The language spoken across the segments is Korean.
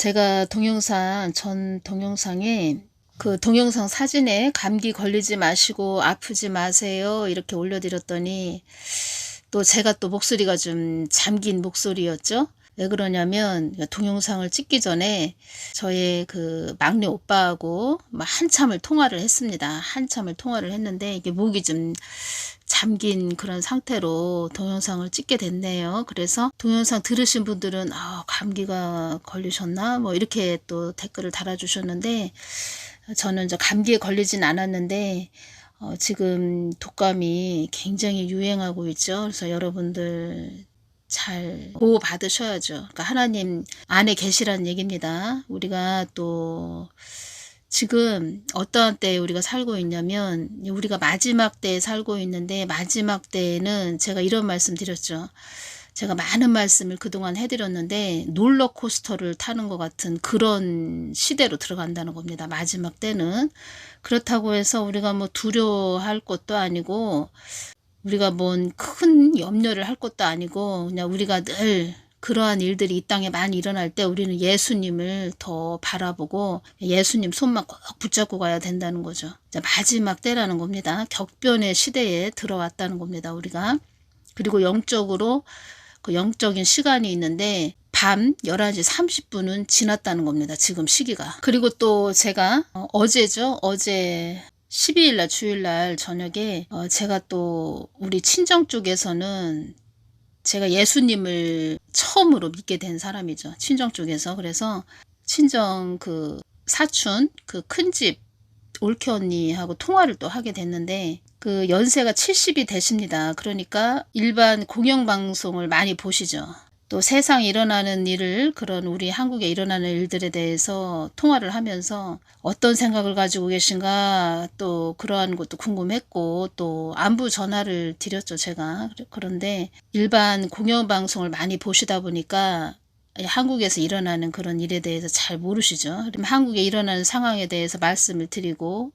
제가 전 동영상에 그 동영상 사진에 감기 걸리지 마시고 아프지 마세요 이렇게 올려드렸더니 또 제가 또 목소리가 좀 잠긴 목소리였죠. 왜 그러냐면 동영상을 찍기 전에 저의 그 막내 오빠하고 막 한참을 통화를 했습니다. 한참을 통화를 했는데 이게 목이 좀 잠긴 그런 상태로 동영상을 찍게 됐네요. 그래서 동영상 들으신 분들은 감기가 걸리셨나 뭐 이렇게 또 댓글을 달아주셨는데, 저는 저 감기에 걸리진 않았는데 지금 독감이 굉장히 유행하고 있죠. 그래서 여러분들 잘 보호 받으셔야죠. 그러니까 하나님 안에 계시라는 얘기입니다. 우리가 또 지금 어떠한 때에 우리가 살고 있냐면 우리가 마지막 때에 살고 있는데, 마지막 때에는 제가 이런 말씀 드렸죠. 제가 많은 말씀을 그동안 해드렸는데 롤러코스터를 타는 것 같은 그런 시대로 들어간다는 겁니다. 마지막 때는. 그렇다고 해서 우리가 뭐 두려워할 것도 아니고 우리가 뭔 큰 염려를 할 것도 아니고, 그냥 우리가 늘 그러한 일들이 이 땅에 많이 일어날 때 우리는 예수님을 더 바라보고 예수님 손만 꼭 붙잡고 가야 된다는 거죠. 마지막 때라는 겁니다. 격변의 시대에 들어왔다는 겁니다, 우리가. 그리고 영적으로 그 영적인 시간이 있는데 밤 11시 30분은 지났다는 겁니다, 지금 시기가. 그리고 또 제가 어제죠. 어제 12일날 주일날 저녁에 제가 또 우리 친정 쪽에서는 제가 예수님을 처음으로 믿게 된 사람이죠. 친정 쪽에서. 그래서 친정 그 사촌 그 큰집 올케 언니하고 통화를 또 하게 됐는데 그 연세가 70이 되십니다. 그러니까 일반 공영방송을 많이 보시죠. 또 세상에 일어나는 일을, 그런 우리 한국에 일어나는 일들에 대해서 통화를 하면서 어떤 생각을 가지고 계신가 또 그러한 것도 궁금했고, 또 안부 전화를 드렸죠, 제가. 그런데 일반 공영방송을 많이 보시다 보니까 한국에서 일어나는 그런 일에 대해서 잘 모르시죠. 그럼 한국에 일어나는 상황에 대해서 말씀을 드리고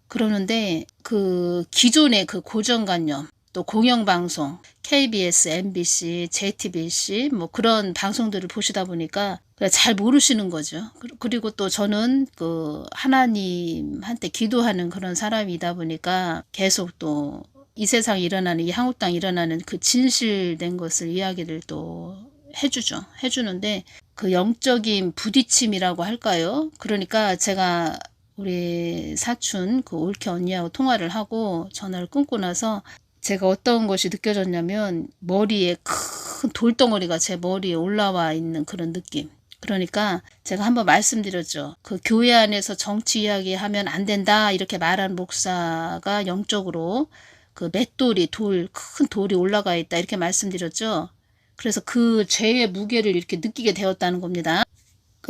그러는데, 그 기존의 그 고정관념, 또 공영방송, KBS, MBC, JTBC 뭐 그런 방송들을 보시다 보니까 잘 모르시는 거죠. 그리고 또 저는 그 하나님한테 기도하는 그런 사람이다 보니까 계속 또 이 세상에 일어나는, 이 한국 땅에 일어나는 그 진실된 것을 이야기를 또 해주죠. 해주는데 그 영적인 부딪힘이라고 할까요? 그러니까 제가 우리 사촌 그 올케 언니하고 통화를 하고 전화를 끊고 나서 제가 어떤 것이 느껴졌냐면 머리에 큰 돌덩어리가 제 머리에 올라와 있는 그런 느낌. 그러니까 제가 한번 말씀드렸죠. 그 교회 안에서 정치 이야기하면 안 된다 이렇게 말하는 목사가 영적으로 그 맷돌이 큰 돌이 올라가 있다 이렇게 말씀드렸죠. 그래서 그 죄의 무게를 이렇게 느끼게 되었다는 겁니다.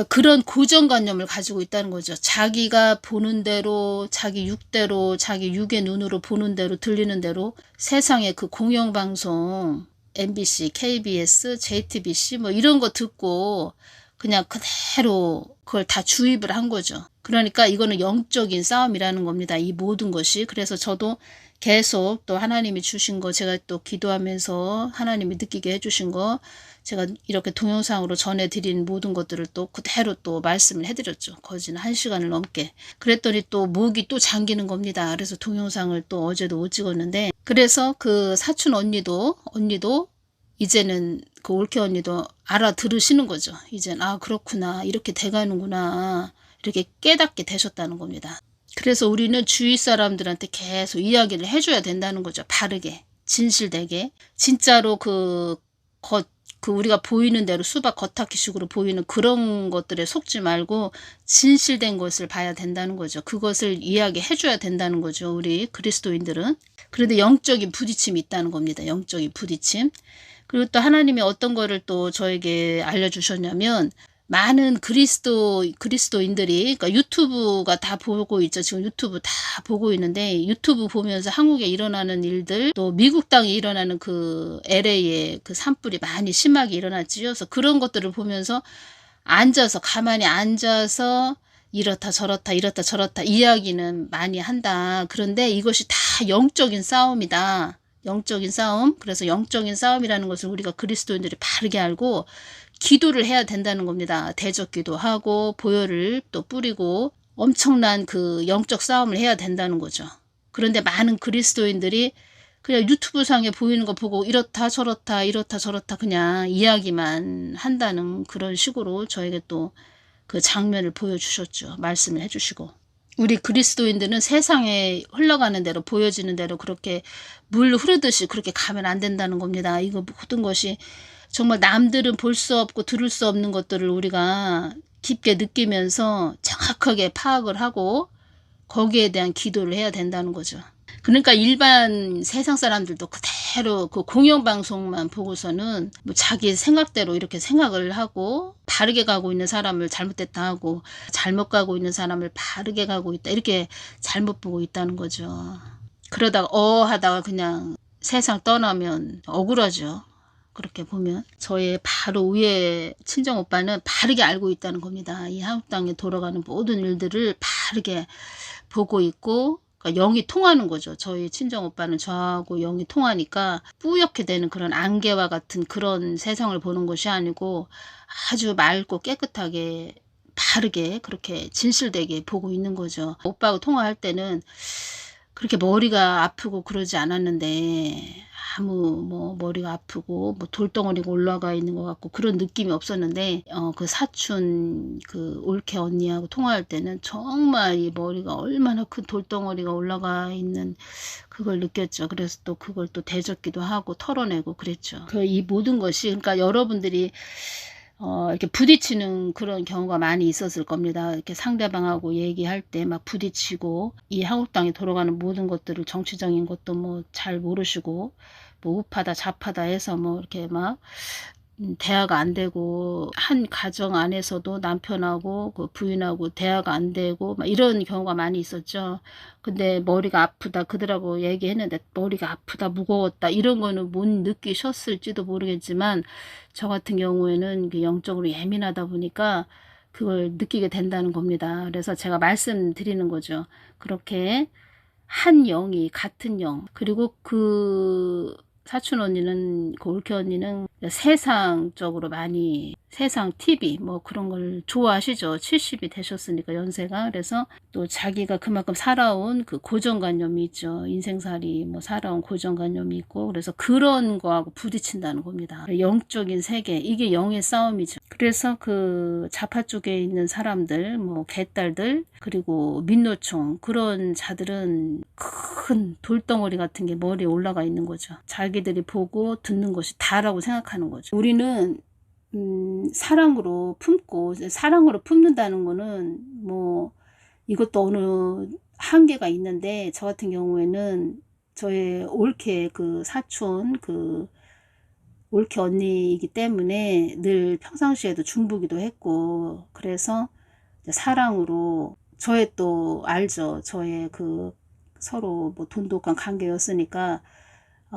그런 고정관념을 가지고 있다는 거죠. 자기가 보는 대로, 자기 육대로, 자기 육의 눈으로 보는 대로, 들리는 대로 세상의 그 공영방송, MBC, KBS, JTBC 뭐 이런 거 듣고 그냥 그대로 그걸 다 주입을 한 거죠. 그러니까 이거는 영적인 싸움이라는 겁니다, 이 모든 것이. 그래서 저도 계속 또 하나님이 주신 거, 제가 또 기도하면서 하나님이 느끼게 해주신 거, 제가 이렇게 동영상으로 전해드린 모든 것들을 또 그대로 또 말씀을 해드렸죠. 거진 1시간을 넘게. 그랬더니 또 목이 또 잠기는 겁니다. 그래서 동영상을 또 어제도 못 찍었는데, 그래서 그 사촌 언니도 이제는 그 올케 언니도 알아들으시는 거죠. 이젠 그렇구나, 이렇게 돼가는구나, 이렇게 깨닫게 되셨다는 겁니다. 그래서 우리는 주위 사람들한테 계속 이야기를 해줘야 된다는 거죠. 바르게, 진실되게. 진짜로 그 우리가 보이는 대로 수박 겉핥기식으로 보이는 그런 것들에 속지 말고 진실된 것을 봐야 된다는 거죠. 그것을 이야기해 줘야 된다는 거죠, 우리 그리스도인들은. 그런데 영적인 부딪힘이 있다는 겁니다. 영적인 부딪힘. 그리고 또 하나님이 어떤 거를 또 저에게 알려주셨냐면, 많은 그리스도인들이, 그러니까 유튜브가 다 보고 있죠. 지금 유튜브 다 보고 있는데, 유튜브 보면서 한국에 일어나는 일들, 또 미국 땅에 일어나는 그 LA에 그 산불이 많이 심하게 일어났지요. 그래서 그런 것들을 보면서 가만히 앉아서 이렇다 저렇다 이야기는 많이 한다. 그런데 이것이 다 영적인 싸움이다. 영적인 싸움. 그래서 영적인 싸움이라는 것을 우리가 그리스도인들이 바르게 알고 기도를 해야 된다는 겁니다. 대적 기도하고 보혈을 또 뿌리고 엄청난 그 영적 싸움을 해야 된다는 거죠. 그런데 많은 그리스도인들이 그냥 유튜브 상에 보이는 거 보고 이렇다 저렇다 이렇다 저렇다 그냥 이야기만 한다는 그런 식으로 저에게 또 그 장면을 보여주셨죠. 말씀을 해주시고. 우리 그리스도인들은 세상에 흘러가는 대로 보여지는 대로 그렇게 물 흐르듯이 그렇게 가면 안 된다는 겁니다. 이거 모든 것이 정말 남들은 볼 수 없고 들을 수 없는 것들을 우리가 깊게 느끼면서 정확하게 파악을 하고 거기에 대한 기도를 해야 된다는 거죠. 그러니까 일반 세상 사람들도 그대로 그 공영방송만 보고서는 뭐 자기 생각대로 이렇게 생각을 하고 바르게 가고 있는 사람을 잘못됐다 하고 잘못 가고 있는 사람을 바르게 가고 있다 이렇게 잘못 보고 있다는 거죠. 그러다가 하다가 그냥 세상 떠나면 억울하죠. 그렇게 보면 저의 바로 위에 친정오빠는 바르게 알고 있다는 겁니다. 이 한국 땅에 돌아가는 모든 일들을 바르게 보고 있고 그러니까 영이 통하는 거죠. 저희 친정오빠는 저하고 영이 통하니까 뿌옇게 되는 그런 안개와 같은 그런 세상을 보는 것이 아니고 아주 맑고 깨끗하게 바르게 그렇게 진실되게 보고 있는 거죠. 오빠하고 통화할 때는 그렇게 머리가 아프고 그러지 않았는데 아무 뭐 머리가 아프고 뭐 돌덩어리가 올라가 있는 것 같고 그런 느낌이 없었는데 그 사촌 그 올케 언니하고 통화할 때는 정말 이 머리가 얼마나 큰 돌덩어리가 올라가 있는 그걸 느꼈죠. 그래서 또 그걸 또 대적기도 하고 털어내고 그랬죠. 이 모든 것이 그러니까 여러분들이 이렇게 부딪히는 그런 경우가 많이 있었을 겁니다. 이렇게 상대방하고 얘기할 때 막 부딪히고 이 한국 땅에 돌아가는 모든 것들을 정치적인 것도 뭐 잘 모르시고 뭐 우파다 좌파다 해서 뭐 이렇게 막 대화가 안 되고 한 가정 안에서도 남편하고 그 부인하고 대화가 안 되고 막 이런 경우가 많이 있었죠. 근데 머리가 아프다 그들하고 얘기했는데 머리가 아프다 무거웠다 이런 거는 못 느끼셨을지도 모르겠지만 저 같은 경우에는 영적으로 예민하다 보니까 그걸 느끼게 된다는 겁니다. 그래서 제가 말씀드리는 거죠. 그렇게 한 영이 같은 영 그리고 그 사촌 언니는 그 올케 언니는 세상적으로 많이 세상 TV 뭐 그런 걸 좋아하시죠. 70이 되셨으니까 연세가. 그래서 또 자기가 그만큼 살아온 그 고정관념이 있죠. 인생살이 뭐 살아온 고정관념이 있고 그래서 그런 거하고 부딪힌다는 겁니다. 영적인 세계 이게 영의 싸움이죠. 그래서 그 좌파 쪽에 있는 사람들 뭐 개딸들 그리고 민노총 그런 자들은 큰 돌덩어리 같은 게 머리에 올라가 있는 거죠. 자기들이 보고 듣는 것이 다라고 생각하는 거죠. 우리는 사랑으로 품고 사랑으로 품는다는 거는 뭐 이것도 어느 한계가 있는데 저 같은 경우에는 저의 올케 그 사촌 그 올케 언니이기 때문에 늘 평상시에도 중보기도 했고 그래서 사랑으로 저의 또 알죠. 저의 그 서로 뭐 돈독한 관계였으니까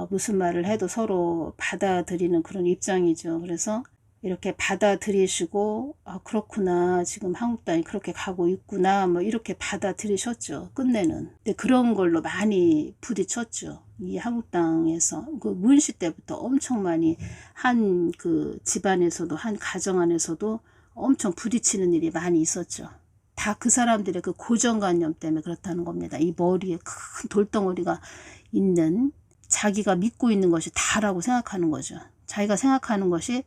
무슨 말을 해도 서로 받아들이는 그런 입장이죠. 그래서 이렇게 받아들이시고 그렇구나 지금 한국 땅이 그렇게 가고 있구나 뭐 이렇게 받아들이셨죠. 끝내는. 근데 그런 걸로 많이 부딪혔죠. 이 한국 땅에서 그 문시 때부터 엄청 많이 한 그 집안에서도 한 가정 안에서도 엄청 부딪히는 일이 많이 있었죠. 다 그 사람들의 그 고정관념 때문에 그렇다는 겁니다. 이 머리에 큰 돌덩어리가 있는 자기가 믿고 있는 것이 다라고 생각하는 거죠. 자기가 생각하는 것이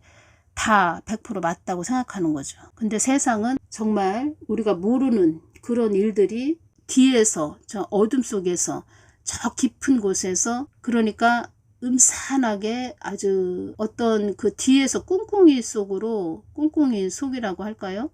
다 100% 맞다고 생각하는 거죠. 근데 세상은 정말 우리가 모르는 그런 일들이 뒤에서 저 어둠 속에서 저 깊은 곳에서 그러니까 음산하게 아주 어떤 그 뒤에서 꿍꿍이 속이라고 할까요?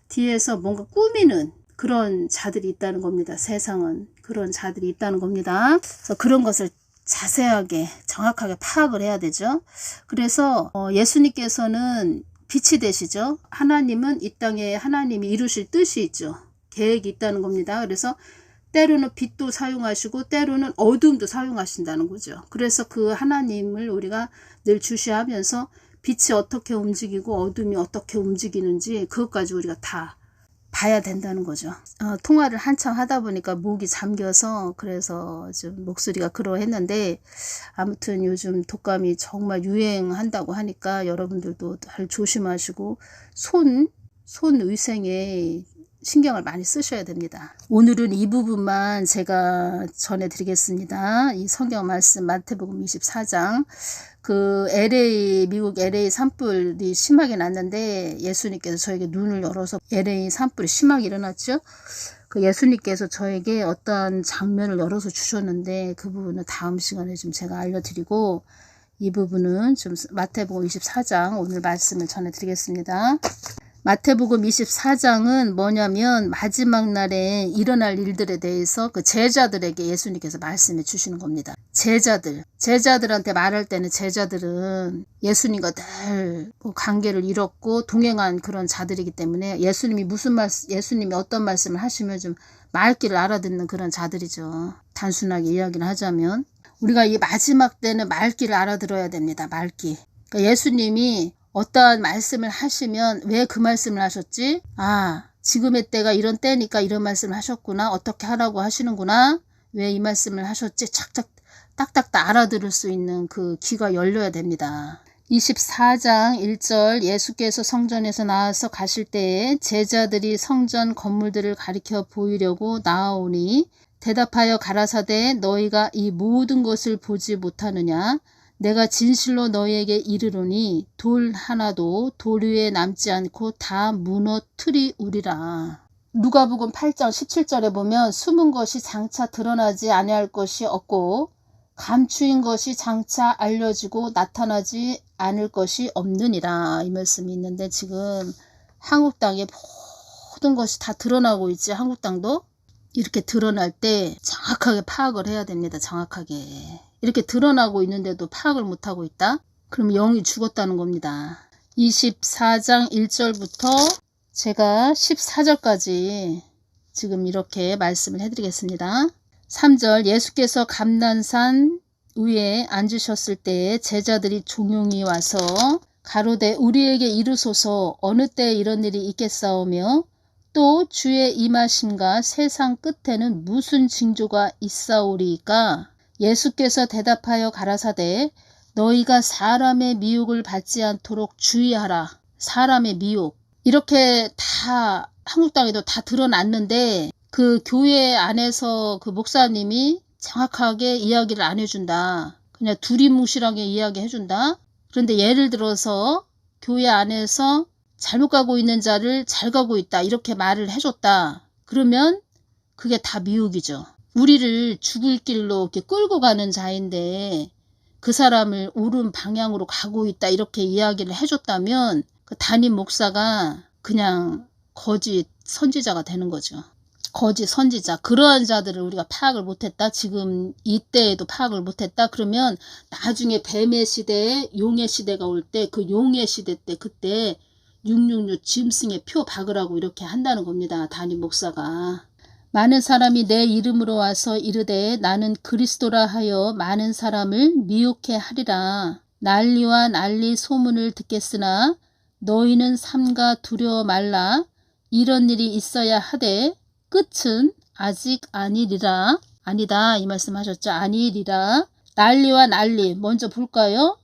뒤에서 뭔가 꾸미는 그런 자들이 있다는 겁니다. 세상은 그런 자들이 있다는 겁니다. 그래서 그런 것을 자세하게 정확하게 파악을 해야 되죠. 그래서 예수님께서는 빛이 되시죠. 하나님은 이 땅에 하나님이 이루실 뜻이 있죠. 계획이 있다는 겁니다. 그래서 때로는 빛도 사용하시고 때로는 어둠도 사용하신다는 거죠. 그래서 그 하나님을 우리가 늘 주시하면서 빛이 어떻게 움직이고 어둠이 어떻게 움직이는지 그것까지 우리가 다 봐야 된다는 거죠. 통화를 한참 하다 보니까 목이 잠겨서 그래서 좀 목소리가 그러했는데, 아무튼 요즘 독감이 정말 유행한다고 하니까 여러분들도 잘 조심하시고 손 위생에 신경을 많이 쓰셔야 됩니다. 오늘은 이 부분만 제가 전해드리겠습니다. 이 성경 말씀 마태복음 24장, 미국 LA 산불이 심하게 났는데 예수님께서 저에게 눈을 열어서 LA 산불이 심하게 일어났죠. 그 예수님께서 저에게 어떠한 장면을 열어서 주셨는데 그 부분은 다음 시간에 좀 제가 알려드리고, 이 부분은 좀 마태복음 24장 오늘 말씀을 전해드리겠습니다. 마태복음 24장은 뭐냐면 마지막 날에 일어날 일들에 대해서 그 제자들에게 예수님께서 말씀해 주시는 겁니다. 제자들한테 말할 때는 제자들은 예수님과 늘 관계를 잃었고 동행한 그런 자들이기 때문에 예수님이 어떤 말씀을 하시면 좀 말귀를 알아듣는 그런 자들이죠. 단순하게 이야기를 하자면 우리가 이 마지막 때는 말귀를 알아들어야 됩니다. 말귀. 그러니까 예수님이 어떠한 말씀을 하시면 왜 그 말씀을 하셨지? 지금의 때가 이런 때니까 이런 말씀을 하셨구나. 어떻게 하라고 하시는구나. 왜 이 말씀을 하셨지? 착착 딱딱 알아들을 수 있는 그 귀가 열려야 됩니다. 24장 1절, 예수께서 성전에서 나와서 가실 때에 제자들이 성전 건물들을 가리켜 보이려고 나아오니 대답하여 가라사대 너희가 이 모든 것을 보지 못하느냐? 내가 진실로 너희에게 이르노니 돌 하나도 돌 위에 남지 않고 다 무너뜨리우리라. 누가복음 8장 17절에 보면 숨은 것이 장차 드러나지 아니할 것이 없고 감추인 것이 장차 알려지고 나타나지 않을 것이 없느니라. 이 말씀이 있는데 지금 한국 땅에 모든 것이 다 드러나고 있지. 한국 땅도 이렇게 드러날 때 정확하게 파악을 해야 됩니다. 정확하게. 이렇게 드러나고 있는데도 파악을 못하고 있다? 그럼 영이 죽었다는 겁니다. 24장 1절부터 제가 14절까지 지금 이렇게 말씀을 해드리겠습니다. 3절, 예수께서 감난산 위에 앉으셨을 때에 제자들이 종용이 와서 가로되 우리에게 이르소서 어느 때에 이런 일이 있겠사오며 또 주의 임하심과 세상 끝에는 무슨 징조가 있사오리이까? 예수께서 대답하여 가라사대 너희가 사람의 미혹을 받지 않도록 주의하라. 사람의 미혹. 이렇게 다 한국 땅에도 다 드러났는데 그 교회 안에서 그 목사님이 정확하게 이야기를 안 해준다. 그냥 두리뭉실하게 이야기해준다. 그런데 예를 들어서 교회 안에서 잘못 가고 있는 자를 잘 가고 있다. 이렇게 말을 해줬다. 그러면 그게 다 미혹이죠. 우리를 죽을 길로 이렇게 끌고 가는 자인데 그 사람을 옳은 방향으로 가고 있다. 이렇게 이야기를 해줬다면 그 담임 목사가 그냥 거짓 선지자가 되는 거죠. 거짓 선지자. 그러한 자들을 우리가 파악을 못했다. 지금 이때에도 파악을 못했다. 그러면 나중에 뱀의 시대에 용의 시대가 올 때 그 용의 시대 때 그때 666 짐승의 표 박으라고 이렇게 한다는 겁니다. 담임 목사가. 많은 사람이 내 이름으로 와서 이르되 나는 그리스도라 하여 많은 사람을 미혹해 하리라. 난리와 난리 소문을 듣겠으나 너희는 삼가 두려워 말라. 이런 일이 있어야 하되 끝은 아직 아니리라. 아니다 이 말씀 하셨죠. 아니리라. 난리와 난리 먼저 볼까요?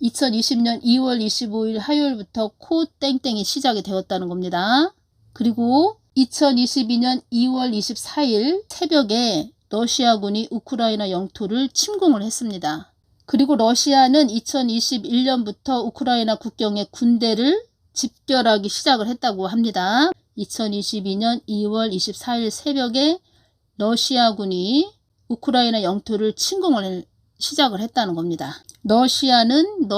2020년 2월 25일 화요일부터 코 땡땡이 시작이 되었다는 겁니다. 그리고 2022년 2월 24일 새벽에 러시아군이 우크라이나 영토를 침공을 했습니다. 그리고 러시아는 2021년부터 우크라이나 국경에 군대를 집결하기 시작을 했다고 합니다. 2022년 2월 24일 새벽에 러시아군이 우크라이나 영토를 침공을 시작을 했다는 겁니다. 러시아는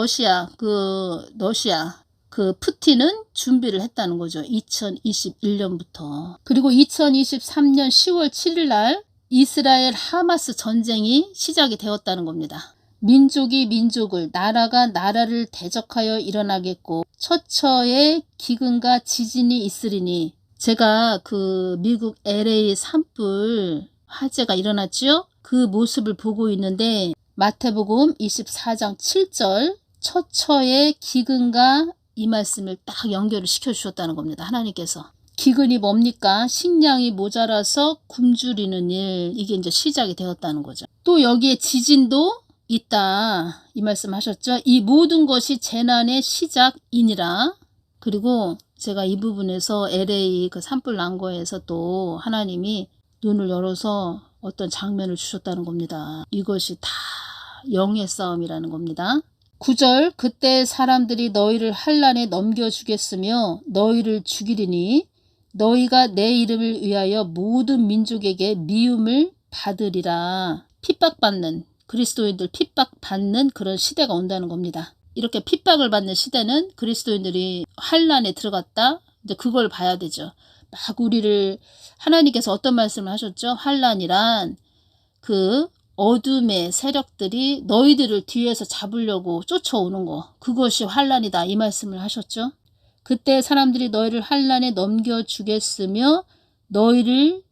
푸틴은 준비를 했다는 거죠. 2021년부터. 그리고 2023년 10월 7일 날 이스라엘 하마스 전쟁이 시작이 되었다는 겁니다. 민족이 민족을, 나라가 나라를 대적하여 일어나겠고 처처에 기근과 지진이 있으리니. 제가 그 미국 LA 산불 화재가 일어났죠. 그 모습을 보고 있는데 마태복음 24장 7절 처처에 기근과 이 말씀을 딱 연결을 시켜주셨다는 겁니다. 하나님께서. 기근이 뭡니까? 식량이 모자라서 굶주리는 일. 이게 이제 시작이 되었다는 거죠. 또 여기에 지진도 있다. 이 말씀 하셨죠? 이 모든 것이 재난의 시작이니라. 그리고 제가 이 부분에서 LA 그 산불 난 거에서 또 하나님이 눈을 열어서 어떤 장면을 주셨다는 겁니다. 이것이 다 영의 싸움이라는 겁니다. 9절 그때 사람들이 너희를 환난에 넘겨주겠으며 너희를 죽이리니 너희가 내 이름을 위하여 모든 민족에게 미움을 받으리라. 핍박받는 그리스도인들 핍박받는 그런 시대가 온다는 겁니다. 이렇게 핍박을 받는 시대는 그리스도인들이 환난에 들어갔다. 이제 그걸 봐야 되죠. 막 우리를 하나님께서 어떤 말씀을 하셨죠? 환난이란 그 어둠의 세력들이 너희들을 뒤에서 잡으려고 쫓아오는 거. 그것이 환난이다. 이 말씀을 하셨죠. 그때 사람들이 너희를 환난에 넘겨주겠으며 너희를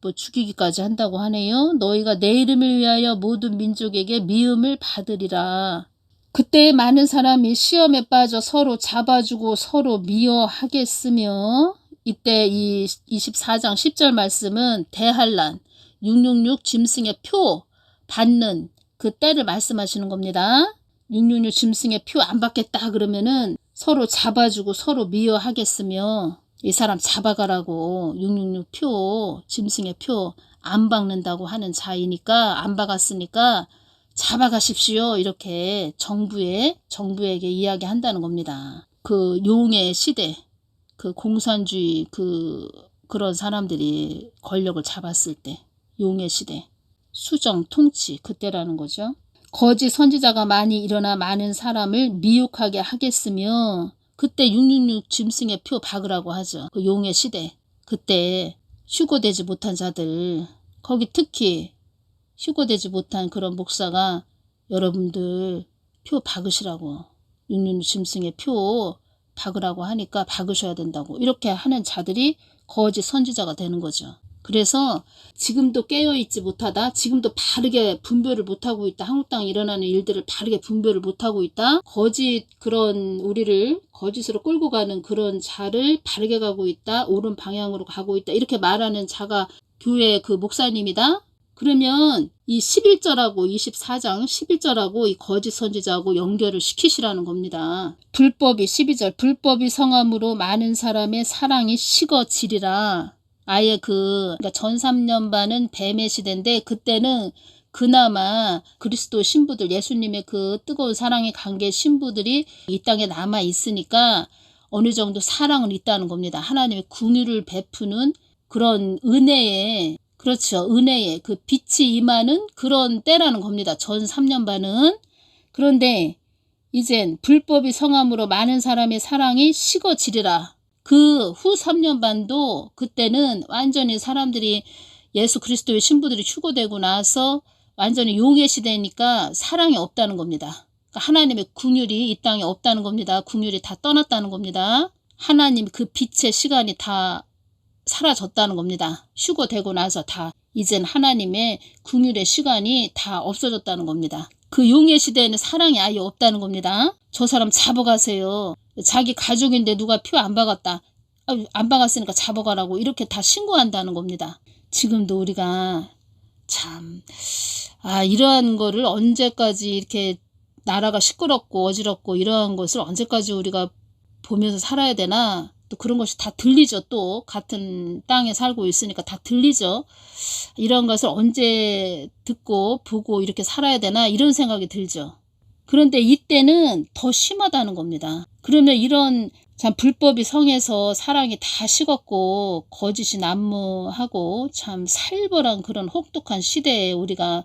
뭐 죽이기까지 한다고 하네요. 너희가 내 이름을 위하여 모든 민족에게 미움을 받으리라. 그때 많은 사람이 시험에 빠져 서로 잡아주고 서로 미워하겠으며 이때 이 24장 10절 말씀은 대환란 666 짐승의 표 받는 그 때를 말씀하시는 겁니다. 666 짐승의 표 안 받겠다 그러면은 서로 잡아주고 서로 미워하겠으며 이 사람 잡아가라고 666 표 짐승의 표 안 박는다고 하는 자이니까 안 박았으니까 잡아가십시오. 이렇게 정부에게 이야기한다는 겁니다. 그 용의 시대, 그 공산주의 그런 사람들이 권력을 잡았을 때 용의 시대, 수정 통치 그때라는 거죠. 거짓 선지자가 많이 일어나 많은 사람을 미혹하게 하겠으며 그때 666 짐승의 표 박으라고 하죠. 그 용의 시대, 그때 휴거되지 못한 자들, 거기 특히 휴거되지 못한 그런 목사가 여러분들 표 박으시라고 666 짐승의 표 박으라고 하니까 박으셔야 된다고 이렇게 하는 자들이 거짓 선지자가 되는 거죠. 그래서 지금도 깨어있지 못하다. 지금도 바르게 분별을 못하고 있다. 한국 땅에 일어나는 일들을 바르게 분별을 못하고 있다. 거짓 그런 우리를 거짓으로 끌고 가는 그런 자를 바르게 가고 있다. 옳은 방향으로 가고 있다. 이렇게 말하는 자가 교회 그 목사님이다. 그러면 이 11절하고 24장 11절하고 이 거짓 선지자하고 연결을 시키시라는 겁니다. 불법이 12절 불법이 성함으로 많은 사람의 사랑이 식어지리라. 아예 그러니까 전 3년반은 뱀의 시대인데 그때는 그나마 그리스도 신부들 예수님의 그 뜨거운 사랑의 관계 신부들이 이 땅에 남아 있으니까 어느 정도 사랑은 있다는 겁니다. 하나님의 긍휼을 베푸는 그런 은혜에 그렇죠. 은혜에 그 빛이 임하는 그런 때라는 겁니다. 전 3년반은. 그런데 이젠 불법이 성함으로 많은 사람의 사랑이 식어지리라. 그 후 3년반도 그때는 완전히 사람들이 예수 그리스도의 신부들이 휴거되고 나서 완전히 용의 시대니까 사랑이 없다는 겁니다. 그러니까 하나님의 긍휼이 이 땅에 없다는 겁니다. 긍휼이 다 떠났다는 겁니다. 하나님 그 빛의 시간이 다 사라졌다는 겁니다. 휴거되고 나서 다 이젠 하나님의 긍휼의 시간이 다 없어졌다는 겁니다. 그 용의 시대에는 사랑이 아예 없다는 겁니다. 저 사람 잡아가세요. 자기 가족인데 누가 표 안 박았다. 안 박았으니까 잡아가라고 이렇게 다 신고한다는 겁니다. 지금도 우리가 참 이러한 거를 언제까지 이렇게 나라가 시끄럽고 어지럽고 이러한 것을 언제까지 우리가 보면서 살아야 되나. 또 그런 것이 다 들리죠. 또 같은 땅에 살고 있으니까 다 들리죠. 이런 것을 언제 듣고 보고 이렇게 살아야 되나 이런 생각이 들죠. 그런데 이때는 더 심하다는 겁니다. 그러면 이런 참 불법이 성해서 사랑이 다 식었고 거짓이 난무하고 참 살벌한 그런 혹독한 시대에 우리가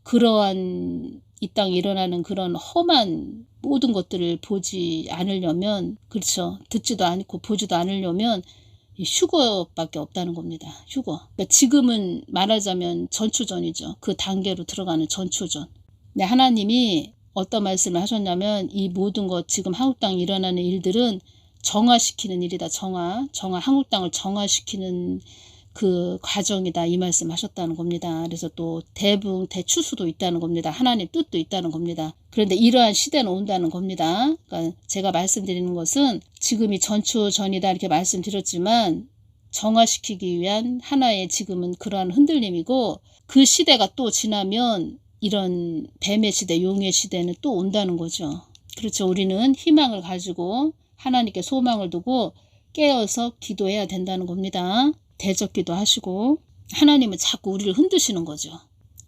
그러한 이 땅에 일어나는 그런 험한 모든 것들을 보지 않으려면 그렇죠. 듣지도 않고 보지도 않으려면 휴거밖에 없다는 겁니다. 휴거. 그러니까 지금은 말하자면 전초전이죠. 그 단계로 들어가는 전초전. 근데 하나님이 어떤 말씀을 하셨냐면 이 모든 것 지금 한국 땅에 일어나는 일들은 정화시키는 일이다. 정화 한국 땅을 정화시키는 그 과정이다. 이 말씀 하셨다는 겁니다. 그래서 또 대붕 대추수도 있다는 겁니다. 하나님 뜻도 있다는 겁니다. 그런데 이러한 시대는 온다는 겁니다. 그러니까 제가 말씀드리는 것은 지금이 전초전이다 이렇게 말씀드렸지만 정화시키기 위한 하나의 지금은 그러한 흔들림이고, 그 시대가 또 지나면 이런 뱀의 시대, 용의 시대는 또 온다는 거죠. 그렇죠. 우리는 희망을 가지고 하나님께 소망을 두고 깨어서 기도해야 된다는 겁니다. 대적기도 하시고, 하나님은 자꾸 우리를 흔드시는 거죠.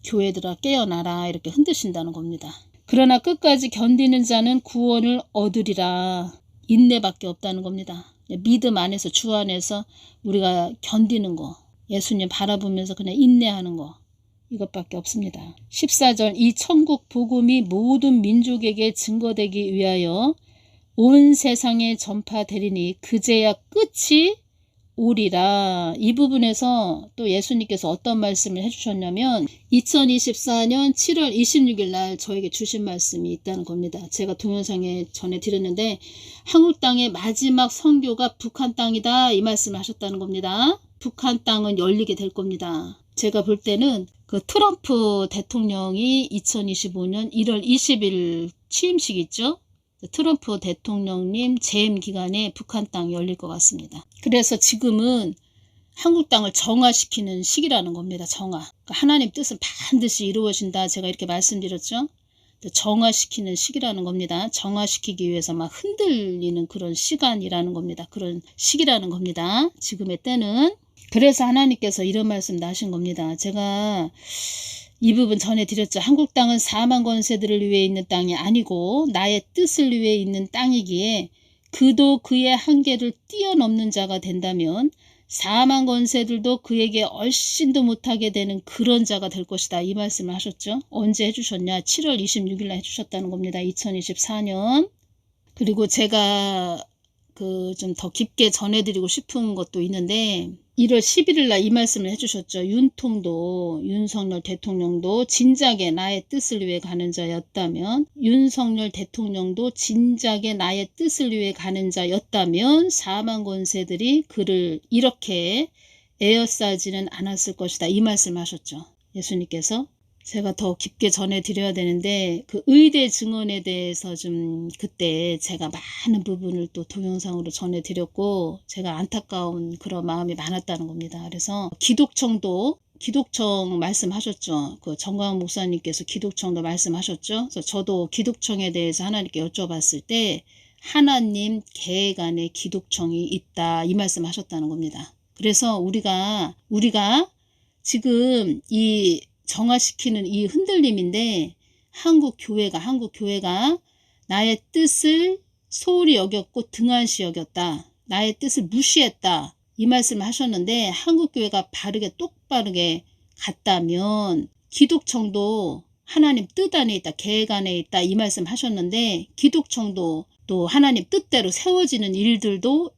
교회들아 깨어나라 이렇게 흔드신다는 겁니다. 그러나 끝까지 견디는 자는 구원을 얻으리라. 인내밖에 없다는 겁니다. 믿음 안에서, 주 안에서 우리가 견디는 거, 예수님 바라보면서 그냥 인내하는 거, 이것밖에 없습니다. 14절, 이 천국 복음이 모든 민족에게 증거되기 위하여 온 세상에 전파되리니 그제야 끝이 오리라. 이 부분에서 또 예수님께서 어떤 말씀을 해주셨냐면 2024년 7월 26일 날 저에게 주신 말씀이 있다는 겁니다. 제가 동영상에 전해드렸는데 한국 땅의 마지막 선교가 북한 땅이다, 이 말씀을 하셨다는 겁니다. 북한 땅은 열리게 될 겁니다. 제가 볼 때는 그 트럼프 대통령이 2025년 1월 20일 취임식 있죠? 트럼프 대통령님 재임 기간에 북한 땅이 열릴 것 같습니다. 그래서 지금은 한국 땅을 정화시키는 시기라는 겁니다. 정화. 그러니까 하나님 뜻은 반드시 이루어진다, 제가 이렇게 말씀드렸죠. 정화시키는 시기라는 겁니다. 정화시키기 위해서 막 흔들리는 그런 시간이라는 겁니다. 그런 시기라는 겁니다. 지금의 때는. 그래서 하나님께서 이런 말씀도 하신 겁니다. 제가 이 부분 전해드렸죠. 한국 땅은 사망 권세들을 위해 있는 땅이 아니고 나의 뜻을 위해 있는 땅이기에 그도 그의 한계를 뛰어넘는 자가 된다면 사망 권세들도 그에게 얼씬도 못하게 되는 그런 자가 될 것이다, 이 말씀을 하셨죠. 언제 해주셨냐? 7월 26일 날 해주셨다는 겁니다. 2024년. 그리고 제가 좀 더 깊게 전해드리고 싶은 것도 있는데 1월 11일 날 이 말씀을 해주셨죠. 윤석열 대통령도 진작에 나의 뜻을 위해 가는 자였다면, 윤석열 대통령도 진작에 나의 뜻을 위해 가는 자였다면 사망 권세들이 그를 이렇게 에워싸지는 않았을 것이다, 이 말씀을 하셨죠. 예수님께서. 제가 더 깊게 전해드려야 되는데 그 의대 증언에 대해서 좀 그때 제가 많은 부분을 또 동영상으로 전해드렸고 제가 안타까운 그런 마음이 많았다는 겁니다. 그래서 기독청 말씀하셨죠. 그 정광훈 목사님께서 기독청도 말씀하셨죠. 그래서 저도 기독청에 대해서 하나님께 여쭤봤을 때 하나님 계획 안에 기독청이 있다, 이 말씀하셨다는 겁니다. 그래서 우리가 지금 이 정화시키는 이 흔들림인데 한국 교회가 나의 뜻을 소홀히 여겼고 등한시 여겼다, 나의 뜻을 무시했다, 이 말씀을 하셨는데 한국 교회가 바르게 똑바르게 갔다면 기독청도 하나님 뜻 안에 있다, 계획 안에 있다, 이 말씀 하셨는데 기독청도 또 하나님 뜻대로 세워지는 일들도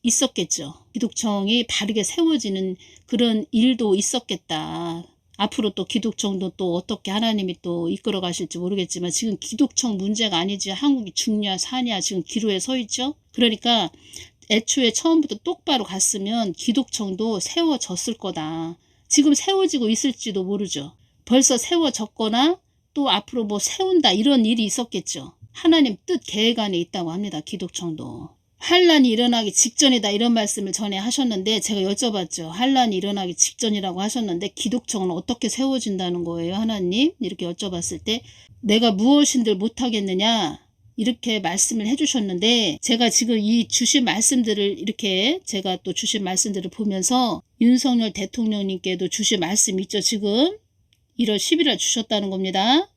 있었겠죠. 기독청이 바르게 세워지는 그런 일도 있었겠다. 앞으로 또 기독청도 또 어떻게 하나님이 또 이끌어 가실지 모르겠지만 지금 기독청 문제가 아니지 한국이 죽냐 사냐 지금 기로에 서 있죠. 그러니까 애초에 처음부터 똑바로 갔으면 기독청도 세워졌을 거다. 지금 세워지고 있을지도 모르죠. 벌써 세워졌거나 또 앞으로 뭐 세운다 이런 일이 있었겠죠. 하나님 뜻 계획 안에 있다고 합니다. 기독청도. 환란이 일어나기 직전이다, 이런 말씀을 전에 하셨는데 제가 여쭤봤죠. 환란이 일어나기 직전이라고 하셨는데 기독청은 어떻게 세워진다는 거예요, 하나님? 이렇게 여쭤봤을 때 내가 무엇인들 못하겠느냐 이렇게 말씀을 해주셨는데 제가 지금 이 주신 말씀들을 이렇게 제가 또 주신 말씀들을 보면서 윤석열 대통령님께도 주신 말씀 있죠. 지금 1월 10일에 주셨다는 겁니다.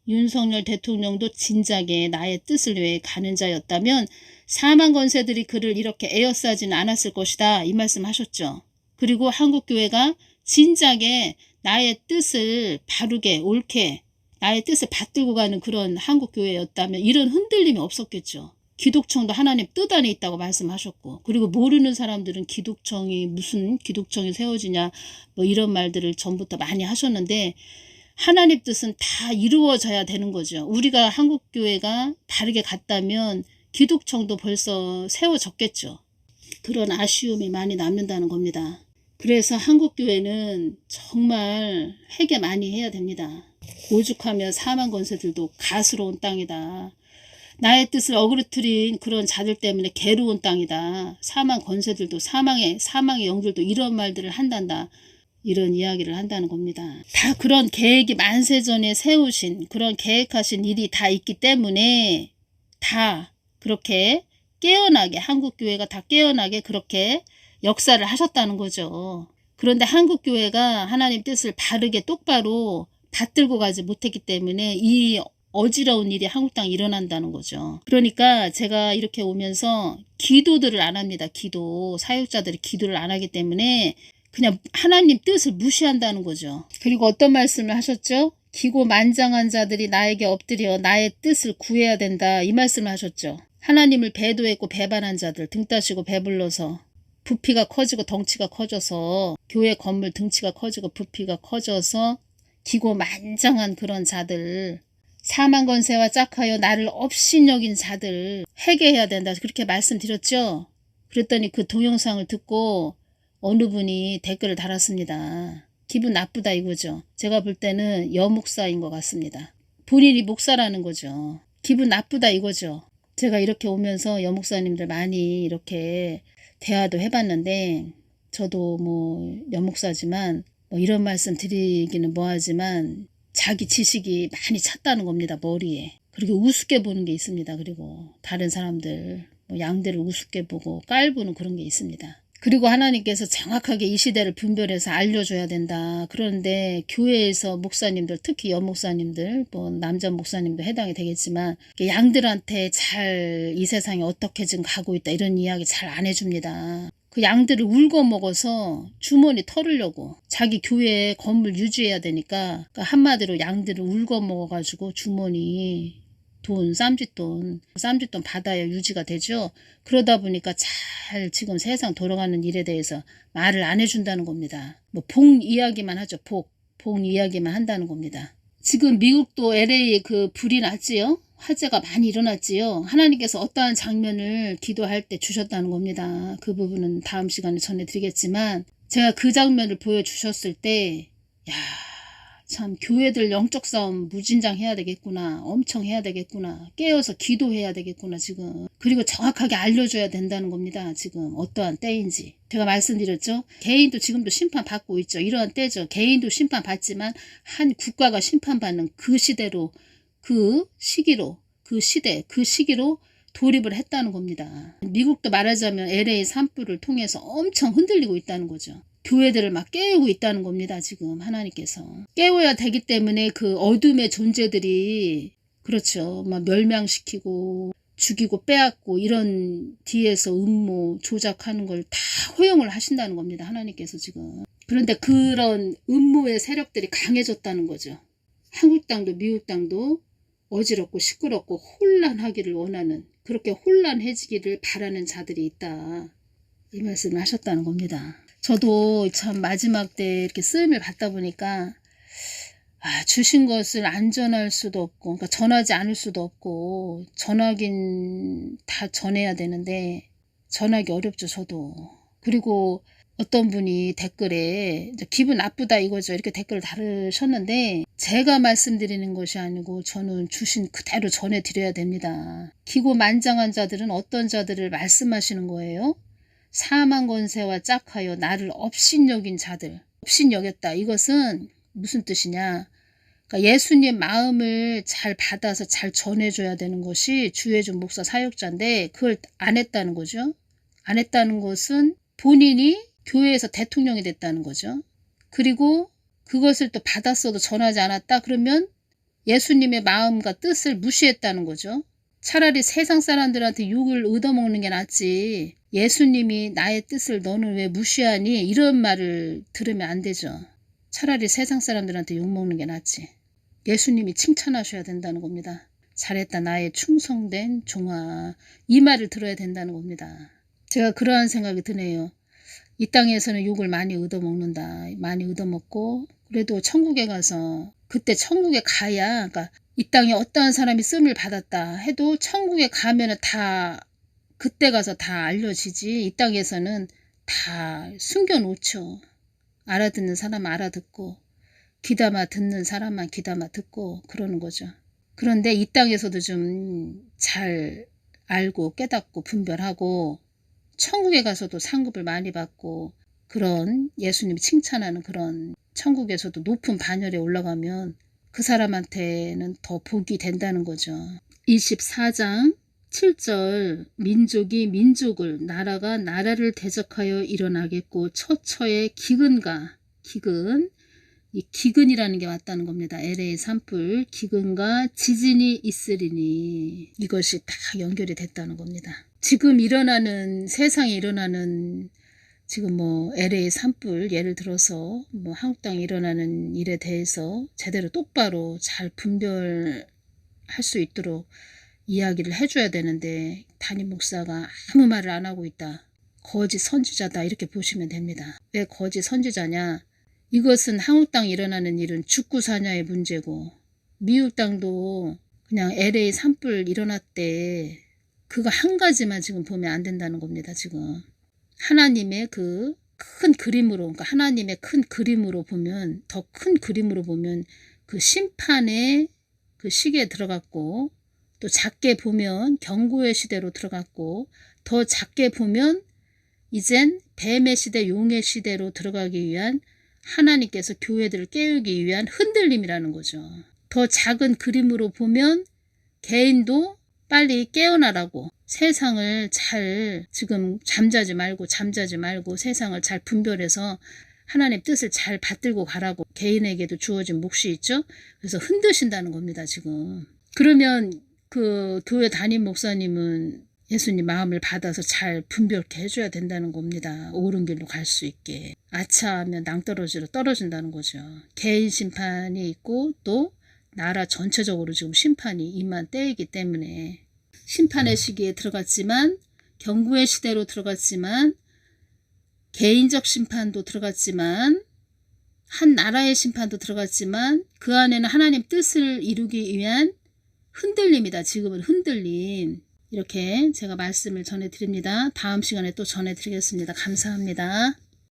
윤석열 대통령도 진작에 나의 뜻을 위해 가는 자였다면 사망 권세들이 그를 이렇게 에워싸지는 않았을 것이다, 이 말씀 하셨죠. 그리고 한국교회가 진작에 나의 뜻을 바르게 옳게 나의 뜻을 받들고 가는 그런 한국교회였다면 이런 흔들림이 없었겠죠. 기독청도 하나님 뜻 안에 있다고 말씀하셨고 그리고 모르는 사람들은 기독청이 무슨 기독청이 세워지냐 뭐 이런 말들을 전부터 많이 하셨는데 하나님 뜻은 다 이루어져야 되는 거죠. 우리가 한국교회가 바르게 갔다면 기독청도 벌써 세워졌겠죠. 그런 아쉬움이 많이 남는다는 겁니다. 그래서 한국교회는 정말 회개 많이 해야 됩니다. 오죽하면 사망 권세들도 가스로운 땅이다. 나의 뜻을 어그러뜨린 그런 자들 때문에 괴로운 땅이다. 사망 권세들도 사망의 영들도 이런 말들을 한단다. 이런 이야기를 한다는 겁니다. 다 그런 계획이 만세전에 세우신 그런 계획하신 일이 다 있기 때문에 다 그렇게 깨어나게 한국교회가 다 깨어나게 그렇게 역사를 하셨다는 거죠. 그런데 한국교회가 하나님 뜻을 바르게 똑바로 받들고 가지 못했기 때문에 이 어지러운 일이 한국 땅에 일어난다는 거죠. 그러니까 제가 이렇게 오면서 기도들을 안 합니다. 사역자들이 기도를 안 하기 때문에 그냥 하나님 뜻을 무시한다는 거죠. 그리고 어떤 말씀을 하셨죠? 기고만장한 자들이 나에게 엎드려 나의 뜻을 구해야 된다. 이 말씀을 하셨죠. 하나님을 배도했고 배반한 자들 등 따시고 배불러서 부피가 커지고 덩치가 커져서 교회 건물 등치가 커지고 부피가 커져서 기고만장한 그런 자들 사망 권세와 짝하여 나를 업신여긴 자들 회개해야 된다. 그렇게 말씀드렸죠. 그랬더니 그 동영상을 듣고 어느 분이 댓글을 달았습니다. 기분 나쁘다 이거죠. 제가 볼 때는 여목사인 것 같습니다. 본인이 목사라는 거죠. 기분 나쁘다 이거죠. 제가 이렇게 오면서 여목사님들 많이 이렇게 대화도 해봤는데 저도 뭐 여목사지만 뭐 이런 말씀 드리기는 뭐하지만 자기 지식이 많이 찼다는 겁니다. 머리에. 그리고 우습게 보는 게 있습니다. 그리고 다른 사람들 뭐 양들을 우습게 보고 깔보는 그런 게 있습니다. 그리고 하나님께서 정확하게 이 시대를 분별해서 알려줘야 된다. 그런데 교회에서 목사님들 특히 여목사님들 뭐 남자 목사님도 해당이 되겠지만 양들한테 잘 이 세상이 어떻게 지금 가고 있다 이런 이야기 잘 안 해줍니다. 그 양들을 울고 먹어서 주머니 털으려고 자기 교회 건물 유지해야 되니까 그러니까 한마디로 양들을 울고 먹어가지고 주머니 돈, 쌈짓돈 받아야 유지가 되죠. 그러다 보니까 잘 지금 세상 돌아가는 일에 대해서 말을 안 해준다는 겁니다. 뭐 복 이야기만 하죠. 복 이야기만 한다는 겁니다. 지금 미국도 LA에 그 불이 났지요. 화재가 많이 일어났지요. 하나님께서 어떠한 장면을 기도할 때 주셨다는 겁니다. 그 부분은 다음 시간에 전해드리겠지만 제가 그 장면을 보여주셨을 때 야, 참 교회들 영적 싸움 무진장 해야 되겠구나. 엄청 해야 되겠구나. 깨어서 기도해야 되겠구나 지금. 그리고 정확하게 알려줘야 된다는 겁니다. 지금 어떠한 때인지. 제가 말씀드렸죠. 개인도 지금도 심판받고 있죠. 이러한 때죠. 개인도 심판받지만 한 국가가 심판받는 그 시대로 그 시기로 돌입을 했다는 겁니다. 미국도 말하자면 LA 산불을 통해서 엄청 흔들리고 있다는 거죠. 교회들을 막 깨우고 있다는 겁니다. 지금 하나님께서. 깨워야 되기 때문에 그 어둠의 존재들이 그렇죠. 막 멸망시키고 죽이고 빼앗고 이런 뒤에서 음모 조작하는 걸 다 허용을 하신다는 겁니다. 하나님께서 지금. 그런데 그런 음모의 세력들이 강해졌다는 거죠. 한국 땅도 미국 땅도 어지럽고 시끄럽고 혼란하기를 원하는 그렇게 혼란해지기를 바라는 자들이 있다. 이 말씀을 하셨다는 겁니다. 저도 참 마지막 때 이렇게 쓰임을 받다 보니까 주신 것을 안 전할 수도 없고 그러니까 전하지 않을 수도 없고 전하긴 다 전해야 되는데 전하기 어렵죠. 저도. 그리고 어떤 분이 댓글에 기분 나쁘다 이거죠. 이렇게 댓글을 달으셨는데 제가 말씀드리는 것이 아니고 저는 주신 그대로 전해드려야 됩니다. 기고만장한 자들은 어떤 자들을 말씀하시는 거예요? 사망 권세와 짝하여 나를 업신여긴 자들. 업신여겼다. 이것은 무슨 뜻이냐. 그러니까 예수님 마음을 잘 받아서 잘 전해줘야 되는 것이 주혜준 목사 사역자인데 그걸 안 했다는 거죠. 안 했다는 것은 본인이 교회에서 대통령이 됐다는 거죠. 그리고 그것을 또 받았어도 전하지 않았다. 그러면 예수님의 마음과 뜻을 무시했다는 거죠. 차라리 세상 사람들한테 욕을 얻어먹는 게 낫지. 예수님이 나의 뜻을 너는 왜 무시하니? 이런 말을 들으면 안 되죠. 차라리 세상 사람들한테 욕먹는 게 낫지. 예수님이 칭찬하셔야 된다는 겁니다. 잘했다 나의 충성된 종아. 이 말을 들어야 된다는 겁니다. 제가 그러한 생각이 드네요. 이 땅에서는 욕을 많이 얻어먹는다. 많이 얻어먹고 그래도 천국에 가서 그때 천국에 가야 그러니까 이 땅에 어떠한 사람이 쓰임을 받았다 해도 천국에 가면은 다 그때 가서 다 알려지지. 이 땅에서는 다 숨겨놓죠. 알아듣는 사람은 알아듣고 귀담아 듣는 사람만 귀담아 듣고 그러는 거죠. 그런데 이 땅에서도 좀 잘 알고 깨닫고 분별하고 천국에 가서도 상급을 많이 받고 그런 예수님이 칭찬하는 그런 천국에서도 높은 반열에 올라가면 그 사람한테는 더 복이 된다는 거죠. 24장 7절 민족이 민족을 나라가 나라를 대적하여 일어나겠고 처처의 기근과 기근 이 기근이라는 게 왔다는 겁니다. LA 산불 기근과 지진이 있으리니 이것이 다 연결이 됐다는 겁니다. 지금 일어나는 세상에 일어나는 지금 뭐 LA 산불 예를 들어서 뭐 한국 땅에 일어나는 일에 대해서 제대로 똑바로 잘 분별할 수 있도록 이야기를 해줘야 되는데 담임 목사가 아무 말을 안 하고 있다. 거짓 선지자다 이렇게 보시면 됩니다. 왜 거짓 선지자냐? 이것은 한국 땅에 일어나는 일은 죽고 사냐의 문제고 미국 땅도 그냥 LA 산불 일어났대. 그거 한 가지만 지금 보면 안 된다는 겁니다. 지금 하나님의 그 큰 그림으로 그러니까 하나님의 큰 그림으로 보면 더 큰 그림으로 보면 그 심판의 그 시기에 들어갔고 또 작게 보면 경고의 시대로 들어갔고 더 작게 보면 이젠 뱀의 시대 용의 시대로 들어가기 위한 하나님께서 교회들을 깨우기 위한 흔들림이라는 거죠. 더 작은 그림으로 보면 개인도 빨리 깨어나라고 세상을 잘 지금 잠자지 말고 세상을 잘 분별해서 하나님 뜻을 잘 받들고 가라고 개인에게도 주어진 몫이 있죠. 그래서 흔드신다는 겁니다. 지금. 그러면 그 교회 담임 목사님은 예수님 마음을 받아서 잘 분별케 해줘야 된다는 겁니다. 옳은 길로 갈 수 있게. 아차하면 낭떠러지로 떨어진다는 거죠. 개인 심판이 있고 또 나라 전체적으로 지금 심판이 임한 때이기 때문에 심판의 시기에 들어갔지만 경고의 시대로 들어갔지만 개인적 심판도 들어갔지만 한 나라의 심판도 들어갔지만 그 안에는 하나님 뜻을 이루기 위한 흔들림이다. 지금은 흔들림. 이렇게 제가 말씀을 전해드립니다. 다음 시간에 또 전해드리겠습니다. 감사합니다.